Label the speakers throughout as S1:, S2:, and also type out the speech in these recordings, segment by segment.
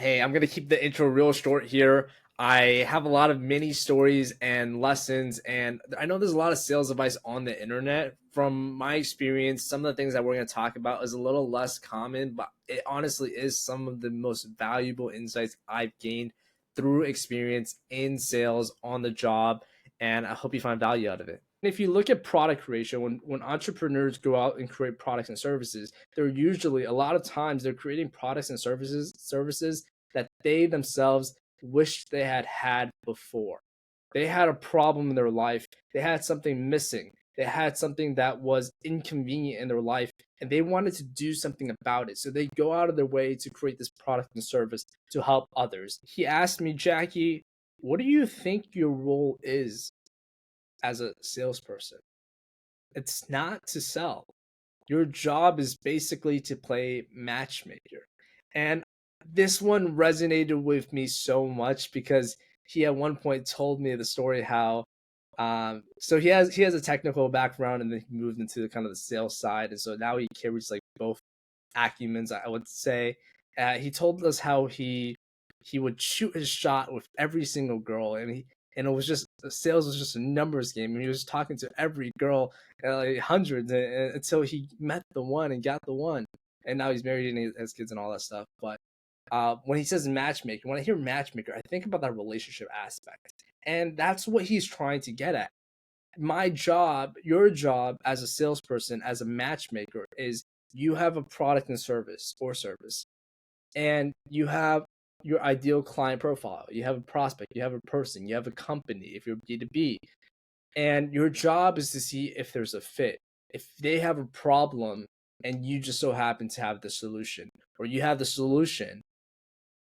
S1: Hey, I'm gonna keep the intro real short here. I have a lot of mini stories and lessons, and I know there's a lot of sales advice on the internet. From my experience, some of the things that we're gonna talk about is a little less common, but it honestly is some of the most valuable insights I've gained through experience in sales on the job, and I hope you find value out of it. If you look at product creation, when entrepreneurs go out and create products and services, they're usually a lot of times they're creating products and services that they themselves wish they had had before. They had a problem in their life. They had something missing. They had something that was inconvenient in their life and they wanted to do something about it. So they go out of their way to create this product and service to help others. He asked me, Jackie, what do you think your role is as a salesperson? It's not to sell. Your job is basically to play matchmaker. And this one resonated with me so much because he at one point told me the story how so he has a technical background and then he moved into the kind of the sales side, and so now he carries like both acumens, I would say. He told us how he would shoot his shot with every single girl, and it was just sales was just a numbers game, and he was talking to every girl, like hundreds, until he met the one and got the one, and now he's married and he has kids and all that stuff. But when he says matchmaker, when I hear matchmaker, I think about that relationship aspect, and that's what he's trying to get at. My job, your job as a salesperson, as a matchmaker, is you have a product and service, and you have your ideal client profile. You have a prospect, you have a person, you have a company if you're B2B. And your job is to see if there's a fit. If they have a problem and you just so happen to have the solution, or you have the solution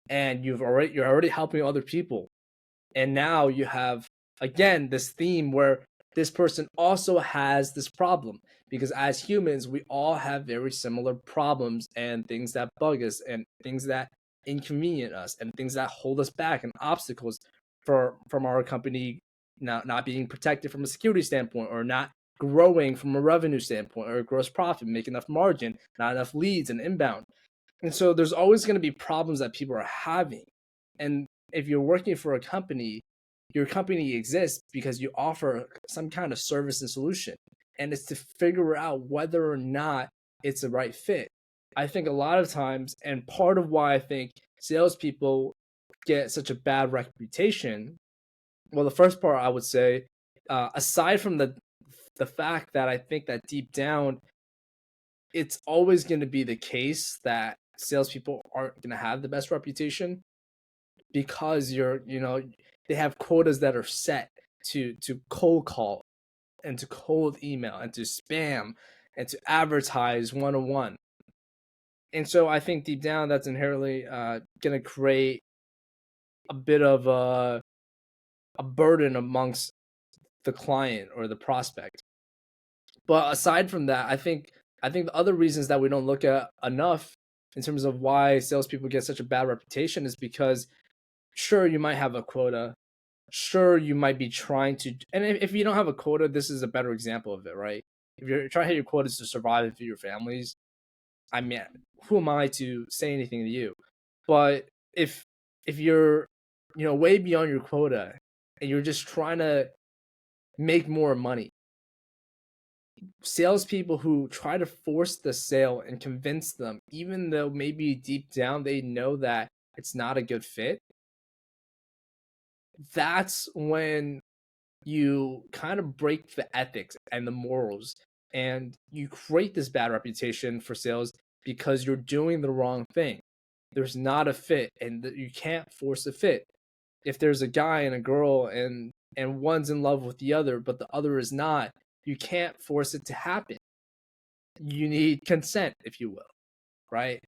S1: and you're already helping other people. And now you have again this theme where this person also has this problem, because as humans we all have very similar problems and things that bug us and things that inconvenient us and things that hold us back and obstacles from our company not being protected from a security standpoint, or not growing from a revenue standpoint or a gross profit, make enough margin, not enough leads and inbound. And so there's always going to be problems that people are having. And if you're working for a company, your company exists because you offer some kind of service and solution. And it's to figure out whether or not it's the right fit. I think a lot of times, and part of why I think salespeople get such a bad reputation, well, the first part I would say, aside from the fact that I think that deep down, it's always going to be the case that salespeople aren't going to have the best reputation, because they have quotas that are set to cold call and to cold email and to spam and to advertise one-on-one. And so I think deep down that's inherently going to create a bit of a burden amongst the client or the prospect. But aside from that, I think the other reasons that we don't look at enough in terms of why salespeople get such a bad reputation is because sure, you might have a quota. Sure, you might be trying to, and if you don't have a quota, this is a better example of it, right? If you're trying to hit your quotas to survive and feed your families, I mean, who am I to say anything to you? But if you're, way beyond your quota and you're just trying to make more money, salespeople who try to force the sale and convince them, even though maybe deep down they know that it's not a good fit, that's when you kind of break the ethics and the morals, and you create this bad reputation for sales because you're doing the wrong thing. There's not a fit, and you can't force a fit. If there's a guy and a girl and one's in love with the other but the other is not, you can't force it to happen. You need consent, if you will, right?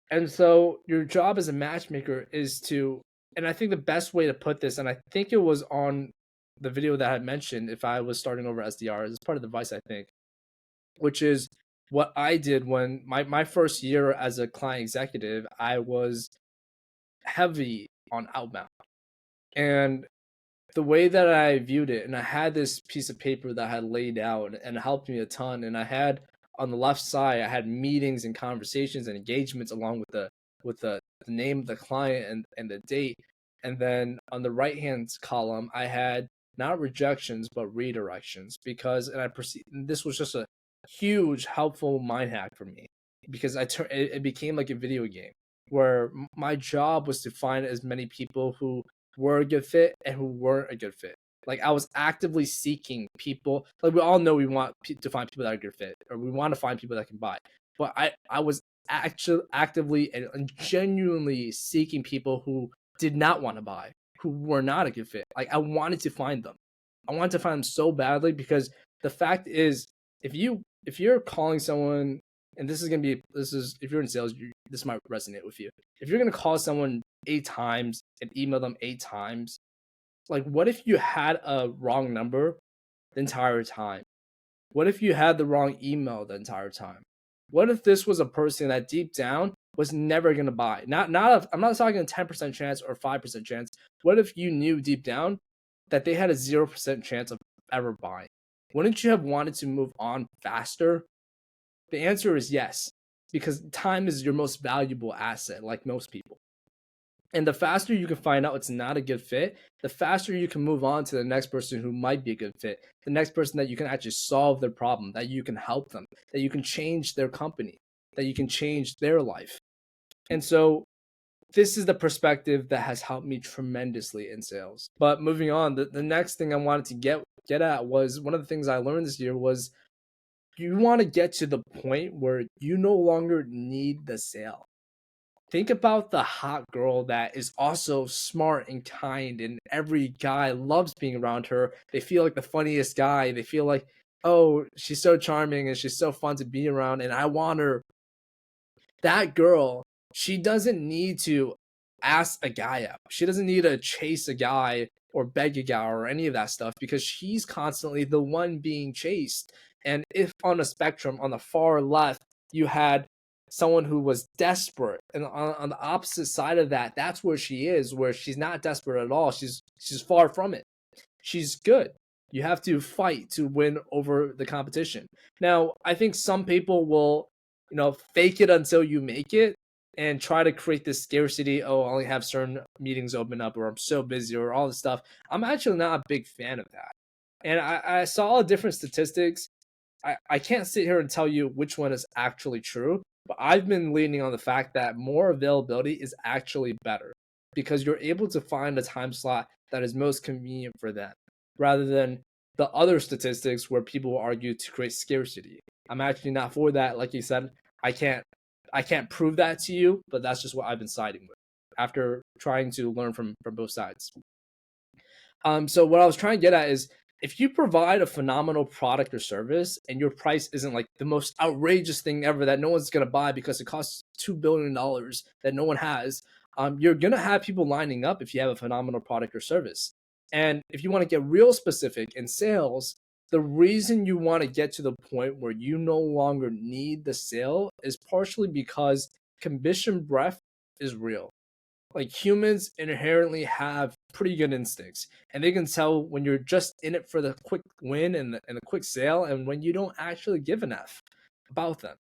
S1: And so your job as a matchmaker is to, and I think the best way to put this, and I think it was on the video that I had mentioned, if I was starting over SDR, it's part of the advice, I think, which is what I did when my first year as a client executive, I was heavy on outbound. And the way that I viewed it, and I had this piece of paper that I had laid out and it helped me a ton. And I had on the left side, I had meetings and conversations and engagements along with the the name of the client and the date. And then on the right hand column, I had not rejections, but redirections because, and I perceived this was just a huge helpful mind hack for me because it became like a video game where my job was to find as many people who were a good fit and who weren't a good fit. Like I was actively seeking people. Like we all know we want to find people that are a good fit, or we want to find people that can buy. But I was actually actively and genuinely seeking people who did not want to buy, who were not a good fit. Like I wanted to find them. I wanted to find them so badly because the fact is, if you're calling someone, and this is if you're in sales, this might resonate with you. If you're gonna call someone 8 times and email them 8 times, like what if you had a wrong number the entire time? What if you had the wrong email the entire time? What if this was a person that deep down was never gonna buy? I'm not talking a 10% chance or 5% chance. What if you knew deep down that they had a 0% chance of ever buying? Wouldn't you have wanted to move on faster? The answer is yes, because time is your most valuable asset, like most people. And the faster you can find out it's not a good fit, the faster you can move on to the next person who might be a good fit, the next person that you can actually solve their problem, that you can help them, that you can change their company, that you can change their life. And so this is the perspective that has helped me tremendously in sales. But moving on, the next thing I wanted to get at was one of the things I learned this year was you want to get to the point where you no longer need the sale. Think about the hot girl that is also smart and kind, and every guy loves being around her. They feel like the funniest guy. They feel like, oh, she's so charming and she's so fun to be around, and I want her. That girl, she doesn't need to ask a guy out. She doesn't need to chase a guy or beg a guy or any of that stuff because she's constantly the one being chased. And if on a spectrum, on the far left, you had someone who was desperate, and on the opposite side of that, that's where she is, where she's not desperate at all. She's far from it. She's good. You have to fight to win over the competition. Now, I think some people will, fake it until you make it and try to create this scarcity. Oh, I only have certain meetings open up, or I'm so busy, or all this stuff. I'm actually not a big fan of that. And I saw different statistics. I can't sit here and tell you which one is actually true, but I've been leaning on the fact that more availability is actually better because you're able to find a time slot that is most convenient for them rather than the other statistics where people will argue to create scarcity. I'm actually not for that. Like you said, I can't prove that to you, but that's just what I've been siding with after trying to learn from both sides. So what I was trying to get at is if you provide a phenomenal product or service and your price isn't like the most outrageous thing ever that no one's gonna buy because it costs $2 billion that no one has, you're gonna have people lining up if you have a phenomenal product or service. And if you want to get real specific in sales, the reason you want to get to the point where you no longer need the sale is partially because commission breath is real. Like humans inherently have pretty good instincts, and they can tell when you're just in it for the quick win and the quick sale, and when you don't actually give an F about them.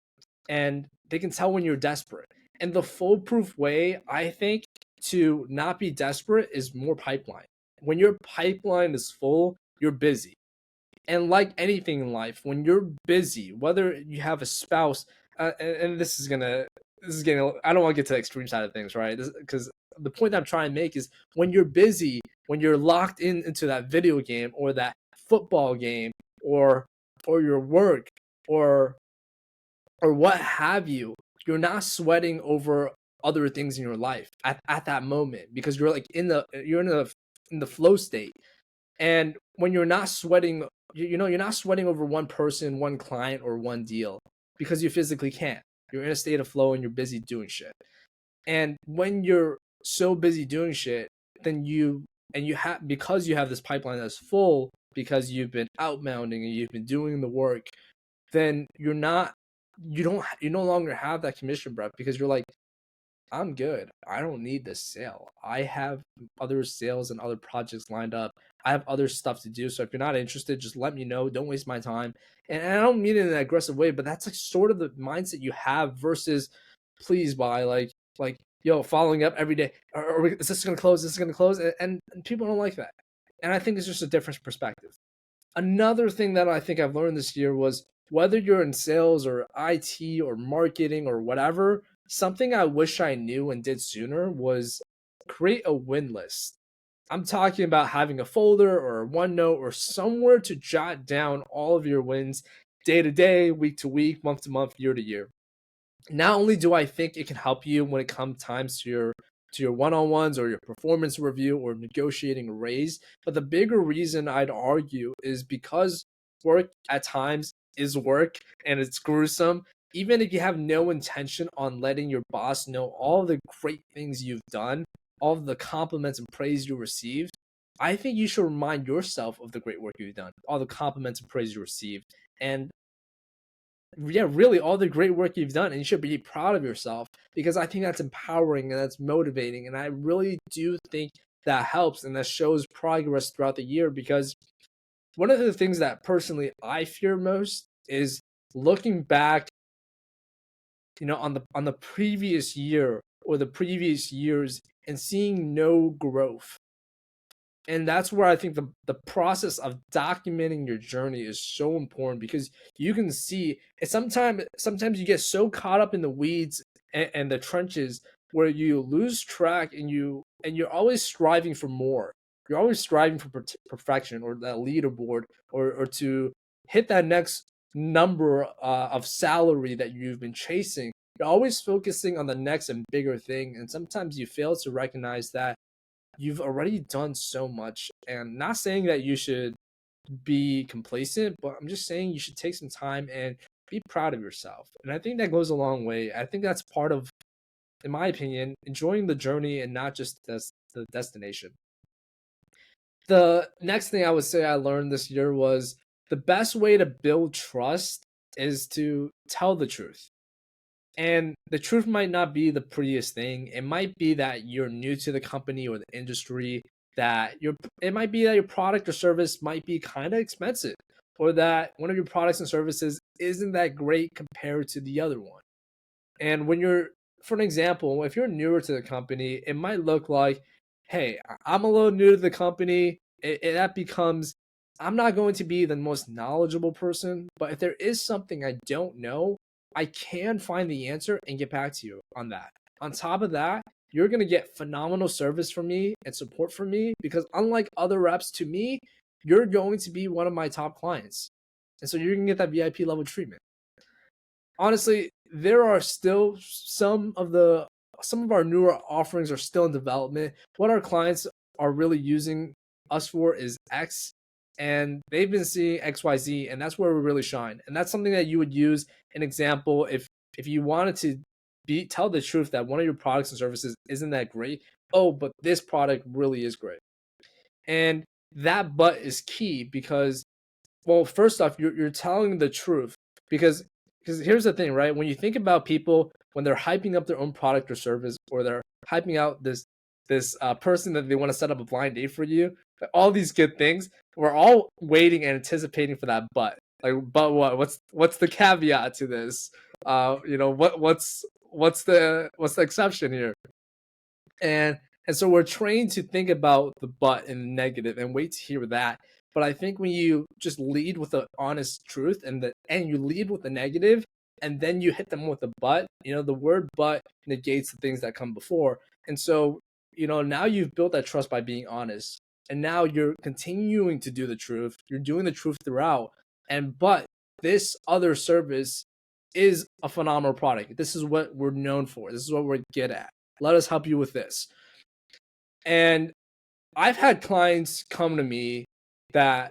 S1: And they can tell when you're desperate. And the foolproof way, I think, to not be desperate is more pipeline. When your pipeline is full, you're busy. And like anything in life, when you're busy, whether you have a spouse, and this is getting, I don't want to get to the extreme side of things, right? Because the point that I'm trying to make is when you're busy, when you're locked into that video game or that football game or your work or what have you, you're not sweating over other things in your life at that moment because you're like in the flow state. And when you're not sweating, you're not sweating over one person, one client, or one deal because you physically can't. You're in a state of flow and you're busy doing shit. And when you're so busy doing shit, then you have, because you have this pipeline that's full because you've been outbounding and you've been doing the work, then you no longer have that commission breath because you're like, I'm good. I don't need this sale. I have other sales and other projects lined up. I have other stuff to do. So if you're not interested, just let me know. Don't waste my time. And I don't mean it in an aggressive way, but that's like sort of the mindset you have versus please buy. Like following up every day. Is this going to close? Is this going to close? And people don't like that. And I think it's just a different perspective. Another thing that I think I've learned this year was whether you're in sales or IT or marketing or whatever, something I wish I knew and did sooner was create a win list. I'm talking about having a folder or a OneNote or somewhere to jot down all of your wins day to day, week to week, month to month, year to year. Not only do I think it can help you when it comes times to your one-on-ones or your performance review or negotiating a raise, but the bigger reason I'd argue is because work at times is work and it's gruesome. Even if you have no intention on letting your boss know all the great things you've done, all of the compliments and praise you received, I think you should remind yourself of the great work you've done, all the compliments and praise you received, and yeah, really all the great work you've done. And you should be proud of yourself because I think that's empowering and that's motivating. And I really do think that helps and that shows progress throughout the year because one of the things that personally I fear most is looking back, on the previous year or the previous years and seeing no growth. And that's where I think the process of documenting your journey is so important because you can see it. Sometimes you get so caught up in the weeds and the trenches where you lose track and you're always striving for more. You're always striving for perfection or that leaderboard or to hit that next number of salary that you've been chasing. You're always focusing on the next and bigger thing, and sometimes you fail to recognize that you've already done so much. And not saying that you should be complacent, but I'm just saying you should take some time and be proud of yourself. And I think that goes a long way. I think that's part of, in my opinion, enjoying the journey and not just the destination. The next thing I would say I learned this year was the best way to build trust is to tell the truth. And the truth might not be the prettiest thing. It might be that you're new to the company or the industry, it might be that your product or service might be kind of expensive, or that one of your products and services isn't that great compared to the other one. And for an example, if you're newer to the company, it might look like, hey, I'm a little new to the company. That becomes, I'm not going to be the most knowledgeable person, but if there is something I don't know, I can find the answer and get back to you on that. On top of that, you're going to get phenomenal service from me and support from me because unlike other reps to me, you're going to be one of my top clients. And so you're going to get that VIP level treatment. Honestly, there are still some of our newer offerings are still in development. What our clients are really using us for is X, and they've been seeing XYZ, and that's where we really shine. And that's something that you would use an example if you wanted to tell the truth that one of your products and services isn't that great. Oh, but this product really is great. And that but is key because, well, first off, you're telling the truth because here's the thing, right? When you think about people when they're hyping up their own product or service, or they're hyping out this person that they want to set up a blind date for you, all these good things, we're all waiting and anticipating for that but. Like, but what? What's the caveat to this? What's the exception here? And so we're trained to think about the but and the negative and wait to hear that. But I think when you just lead with the honest truth and you lead with the negative and then you hit them with the but, the word but negates the things that come before. And so, now you've built that trust by being honest. And now you're continuing to do the truth. You're doing the truth throughout. But this other service is a phenomenal product. This is what we're known for. This is what we're good at. Let us help you with this. And I've had clients come to me that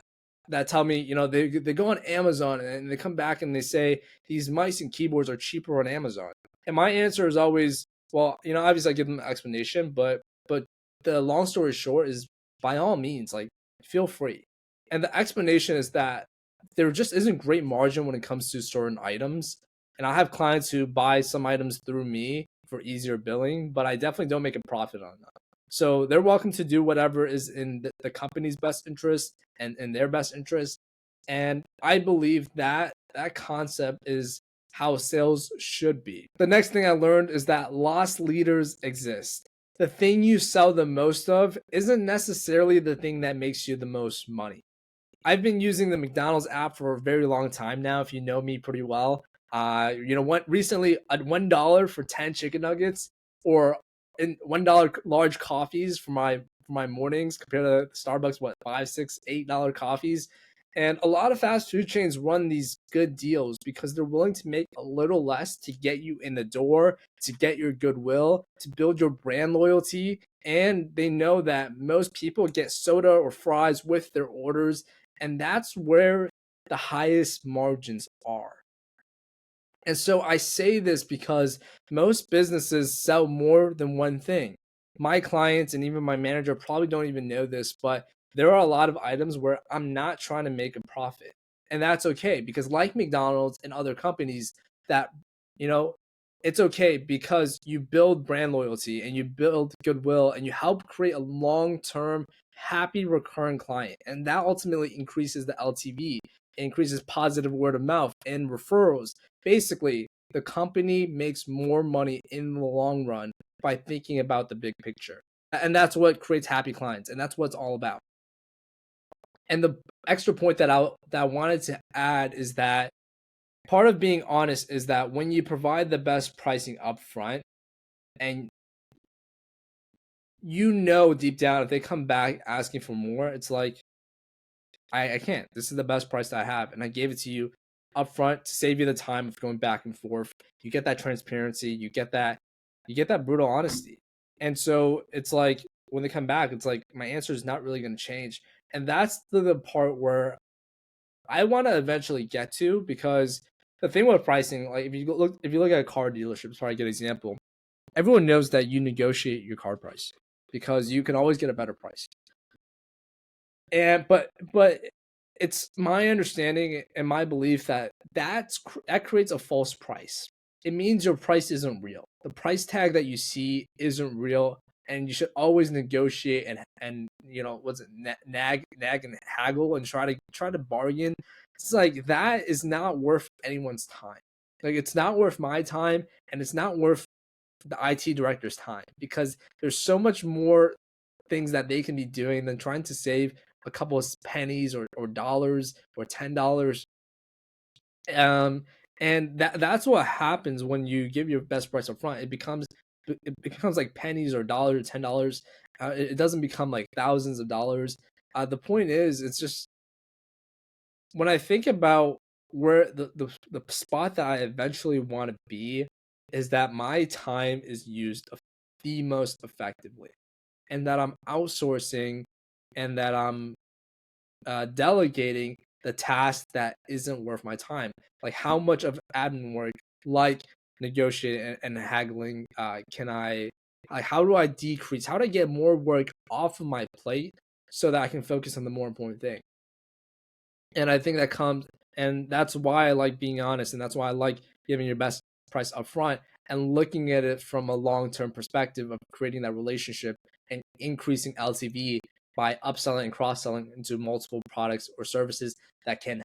S1: tell me, they go on Amazon and they come back and they say these mice and keyboards are cheaper on Amazon. And my answer is always, well, obviously I give them an explanation, but the long story short is, by all means, like, feel free. And the explanation is that there just isn't great margin when it comes to certain items. And I have clients who buy some items through me for easier billing, but I definitely don't make a profit on that. So they're welcome to do whatever is in the company's best interest and in their best interest. And I believe that concept is how sales should be. The next thing I learned is that lost leaders exist. The thing you sell the most of isn't necessarily the thing that makes you the most money. I've been using the McDonald's app for a very long time now. If you know me pretty well, what recently at $1 for 10 chicken nuggets, or in $1 large coffees for my mornings, compared to Starbucks, what, $5, $6, $8 coffees. And a lot of fast food chains run these good deals because they're willing to make a little less to get you in the door, to get your goodwill, to build your brand loyalty. And they know that most people get soda or fries with their orders, and that's where the highest margins are. And so I say this because most businesses sell more than one thing. My clients and even my manager probably don't even know this, but there are a lot of items where I'm not trying to make a profit. And that's okay, because like McDonald's and other companies, that, you know, it's okay because you build brand loyalty and you build goodwill and you help create a long-term happy recurring client. And that ultimately increases the LTV, increases positive word of mouth and referrals. Basically, the company makes more money in the long run by thinking about the big picture. And that's what creates happy clients, and that's what it's all about. And the extra point that I wanted to add is that part of being honest is that when you provide the best pricing up front, and you know deep down if they come back asking for more, it's like, I can't. This is the best price that I have, and I gave it to you up front to save you the time of going back and forth. You get that transparency, you get that brutal honesty. And so it's like when they come back, it's like my answer is not really going to change. And that's the part where I want to eventually get to, because the thing with pricing, like if you look at a car dealership, it's probably a good example. Everyone knows that you negotiate your car price because you can always get a better price. And but it's my understanding and my belief that that creates a false price. It means your price isn't real. The price tag that you see isn't real, and you should always negotiate and what's it, nag and haggle and try to bargain. It's like that is not worth anyone's time. Like, it's not worth my time, and it's not worth the IT director's time, because there's so much more things that they can be doing than trying to save a couple of pennies or dollars or $10. And that's what happens when you give your best price up front. It becomes like pennies or dollars or $10. It doesn't become like thousands of dollars. The point is, it's just when I think about where the spot that I eventually want to be, is that my time is used the most effectively, and that I'm outsourcing, and that I'm delegating the task that isn't worth my time. Like, how much of admin work, like negotiating and haggling, can I, like, how do I decrease? How do I get more work off of my plate so that I can focus on the more important thing? And I think that comes, and that's why I like being honest, and that's why I like giving your best price up front and looking at it from a long-term perspective of creating that relationship and increasing LTV by upselling and cross-selling into multiple products or services that can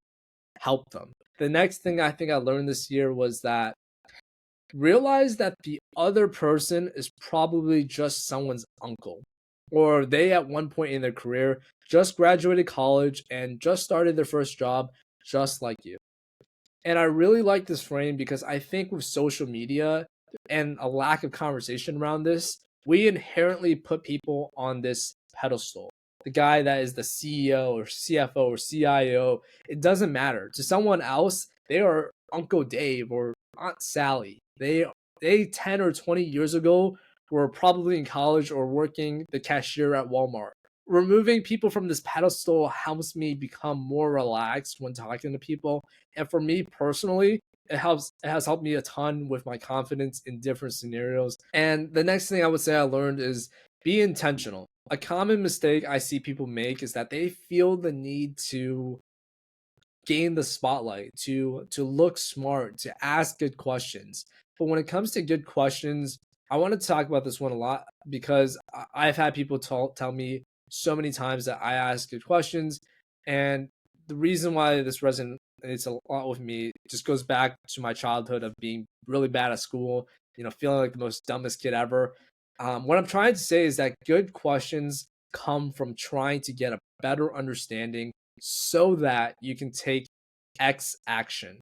S1: help them. The next thing I think I learned this year was that realize that the other person is probably just someone's uncle, or they at one point in their career just graduated college and just started their first job just like you. And I really like this frame because I think with social media and a lack of conversation around this, we inherently put people on this pedestal. The guy that is the CEO or CFO or CIO, it doesn't matter. To someone else, they are Uncle Dave or Aunt Sally. They 10 or 20 years ago were probably in college or working the cashier at Walmart. Removing people from this pedestal helps me become more relaxed when talking to people. And for me personally, it has helped me a ton with my confidence in different scenarios. And the next thing I would say I learned is be intentional. A common mistake I see people make is that they feel the need to gain the spotlight, to look smart, to ask good questions. But when it comes to good questions, I want to talk about this one a lot because I've had people tell me so many times that I ask good questions. And the reason why this it's a lot with me. It just goes back to my childhood of being really bad at school, feeling like the most dumbest kid ever. What I'm trying to say is that good questions come from trying to get a better understanding so that you can take X action.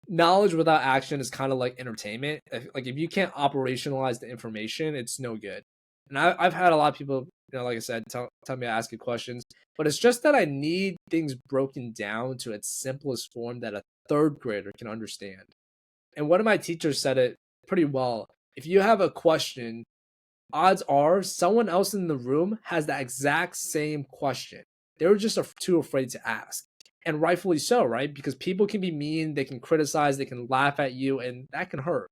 S1: Knowledge without action is kind of like entertainment. Like if you can't operationalize the information, it's no good. And I've had a lot of people, like I said, tell me to ask you questions, but it's just that I need things broken down to its simplest form that a third grader can understand. And one of my teachers said it pretty well. If you have a question, odds are someone else in the room has that exact same question. They were just too afraid to ask. And rightfully so, right? Because people can be mean, they can criticize, they can laugh at you, and that can hurt.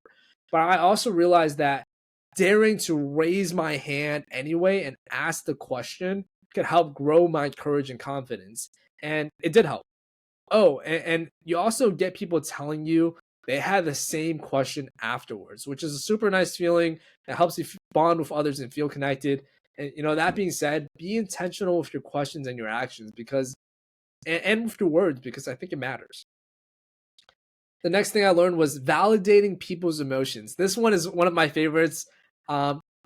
S1: But I also realized that daring to raise my hand anyway and ask the question could help grow my courage and confidence. And it did help. Oh, and you also get people telling you they had the same question afterwards, which is a super nice feeling. It helps you bond with others and feel connected. And that being said, be intentional with your questions and your actions because and with your words because I think it matters. The next thing I learned was validating people's emotions. This one is one of my favorites.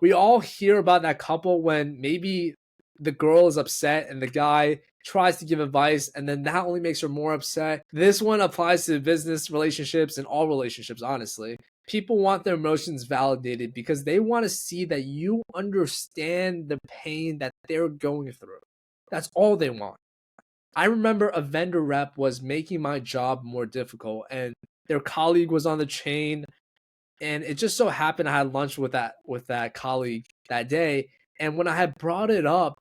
S1: We all hear about that couple when maybe the girl is upset and the guy tries to give advice and then that only makes her more upset. This one applies to business relationships and all relationships, honestly. People want their emotions validated because they want to see that you understand the pain that they're going through. That's all they want. I remember a vendor rep was making my job more difficult and their colleague was on the chain and it just so happened I had lunch with that colleague that day and when I had brought it up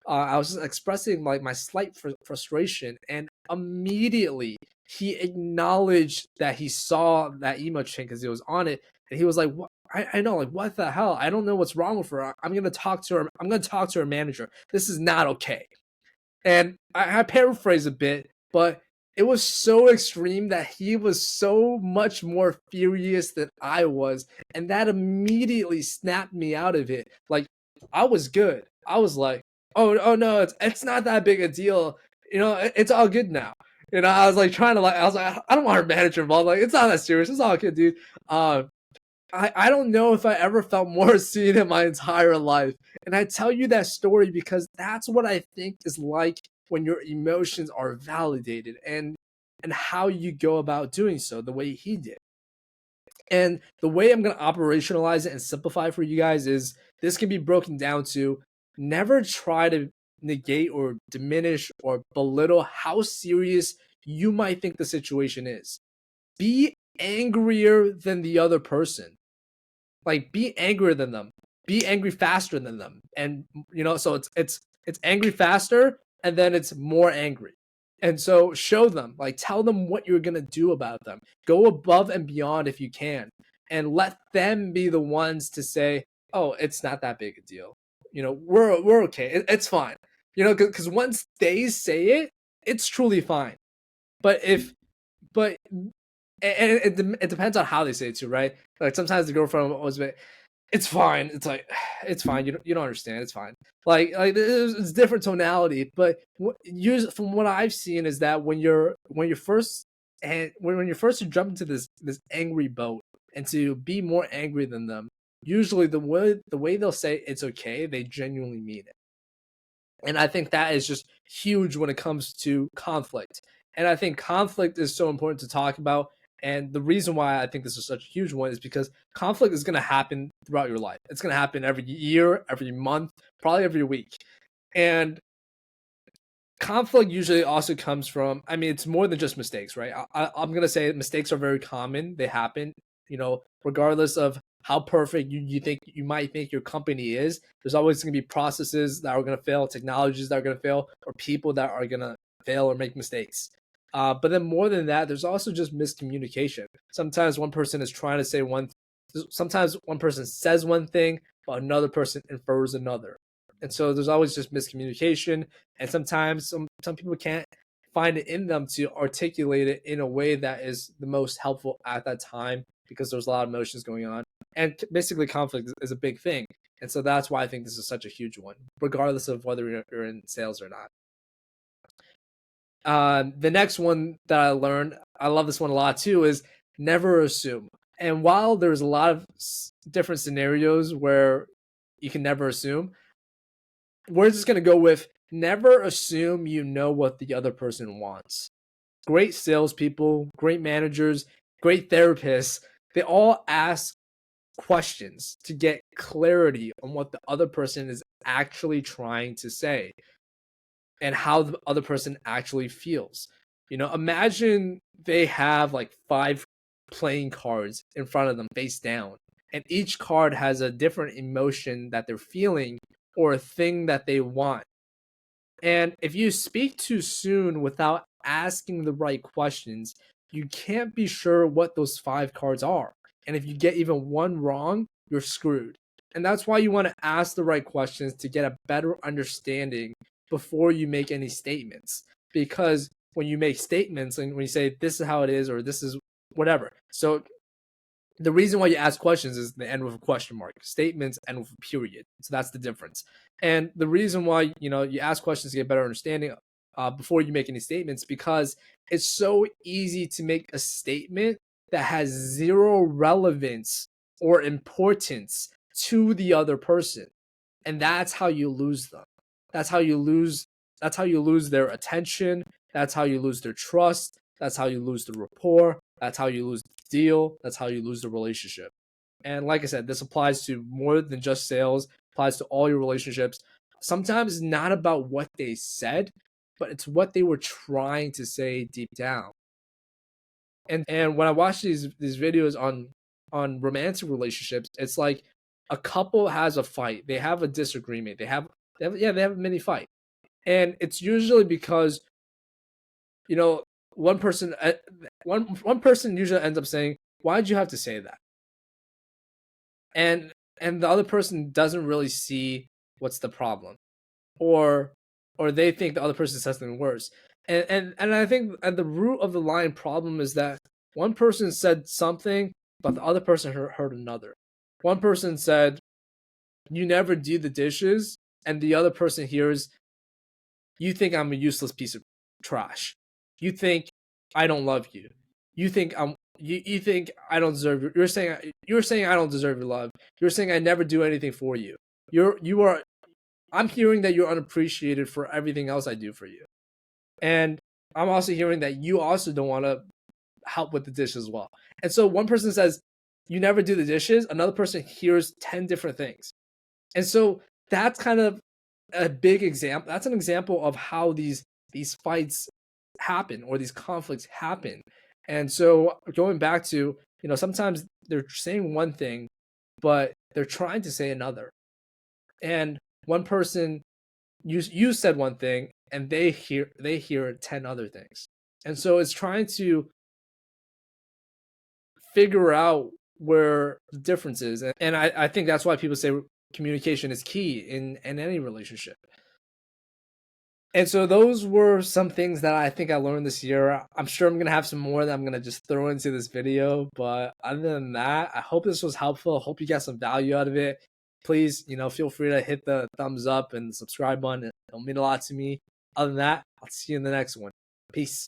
S1: I was just expressing like my slight frustration and immediately he acknowledged that he saw that email chain because it was on it and he was like what I know like what the hell I don't know what's wrong with her I'm gonna talk to her manager this is not okay. And I paraphrase a bit, but it was so extreme that he was so much more furious than I was. And that immediately snapped me out of it. Like, I was good. I was like, oh no, it's not that big a deal. It's all good now. I was like trying to I was like, I don't want our manager involved. Like, it's not that serious. It's all good, dude. I don't know if I ever felt more seen in my entire life. And I tell you that story because that's what I think is like when your emotions are validated and how you go about doing so the way he did. And the way I'm going to operationalize it and simplify for you guys is this can be broken down to never try to negate or diminish or belittle how serious you might think the situation is. Be angrier than the other person. Like be angrier than them. Be angry faster than them. And so it's angry faster and then it's more angry. And so show them, like tell them what you're going to do about them. Go above and beyond if you can and let them be the ones to say, "Oh, it's not that big a deal. We're okay. It's fine." Cuz once they say it, it's truly fine. But it depends on how they say it too, right? Like sometimes the girlfriend was like, "It's fine." It's like, "It's fine. You don't understand. It's fine." Like it's different tonality, but from what I've seen is that when you're first and when you're first to jump into this angry boat and to be more angry than them, usually the way they'll say it's okay, they genuinely mean it. And I think that is just huge when it comes to conflict. And I think conflict is so important to talk about. And the reason why I think this is such a huge one is because conflict is going to happen throughout your life. It's going to happen every year, every month, probably every week. And conflict usually also comes from, I mean, it's more than just mistakes, right? I'm going to say mistakes are very common. They happen, regardless of how perfect you might think your company is. There's always going to be processes that are going to fail, technologies that are going to fail, or people that are going to fail or make mistakes. But then more than that, there's also just miscommunication. Sometimes one person is trying to say sometimes one person says one thing, but another person infers another. And so there's always just miscommunication. And sometimes some people can't find it in them to articulate it in a way that is the most helpful at that time because there's a lot of emotions going on. And basically conflict is a big thing. And so that's why I think this is such a huge one, regardless of whether you're in sales or not. The next one that I learned, I love this one a lot too, is never assume. And while there's a lot of different scenarios where you can never assume, we're just going to go with never assume you know what the other person wants. Great salespeople, great managers, great therapists, they all ask questions to get clarity on what the other person is actually trying to say and how the other person actually feels. Imagine they have like 5 playing cards in front of them face down, and each card has a different emotion that they're feeling or a thing that they want. And if you speak too soon without asking the right questions, you can't be sure what those 5 cards are. And if you get even one wrong, you're screwed. And that's why you want to ask the right questions to get a better understanding before you make any statements. Because when you make statements and when you say this is how it is or this is whatever. So the reason why you ask questions is they end with a question mark. Statements end with a period. So that's the difference. And the reason why you ask questions to get better understanding before you make any statements, because it's so easy to make a statement that has zero relevance or importance to the other person, and that's how you lose them. That's how you lose. That's how you lose their attention. That's how you lose their trust. That's how you lose the rapport. That's how you lose the deal. That's how you lose the relationship. And like I said, this applies to more than just sales, applies to all your relationships. Sometimes it's not about what they said, but it's what they were trying to say deep down. And when I watch these videos on romantic relationships, it's like a couple has a fight, they have a disagreement, they have a mini fight. And it's usually because one person usually ends up saying, "Why'd you have to say that?" And the other person doesn't really see what's the problem, or they think the other person says something worse. And I think at the root of the line problem is that one person said something, but the other person heard another. One person said, "You never do the dishes," and the other person hears, "You think I'm a useless piece of trash. You think I don't love you. You think you think I don't deserve you. You're saying I don't deserve your love. You're saying I never do anything for you. You are I'm hearing that you're unappreciated for everything else I do for you." And I'm also hearing that you also don't want to help with the dish as well. And so one person says, "You never do the dishes." Another person hears 10 different things. And so that's kind of a big example. That's an example of how these fights happen or these conflicts happen. And so going back to, sometimes they're saying one thing, but they're trying to say another. And one person, you said one thing and they hear 10 other things. And so it's trying to figure out where the difference is. And I think that's why people say communication is key in any relationship. And so those were some things that I think I learned this year. I'm sure I'm going to have some more that I'm going to just throw into this video. But other than that, I hope this was helpful. I hope you got some value out of it. Please, feel free to hit the thumbs up and subscribe button. It'll mean a lot to me. Other than that, I'll see you in the next one. Peace.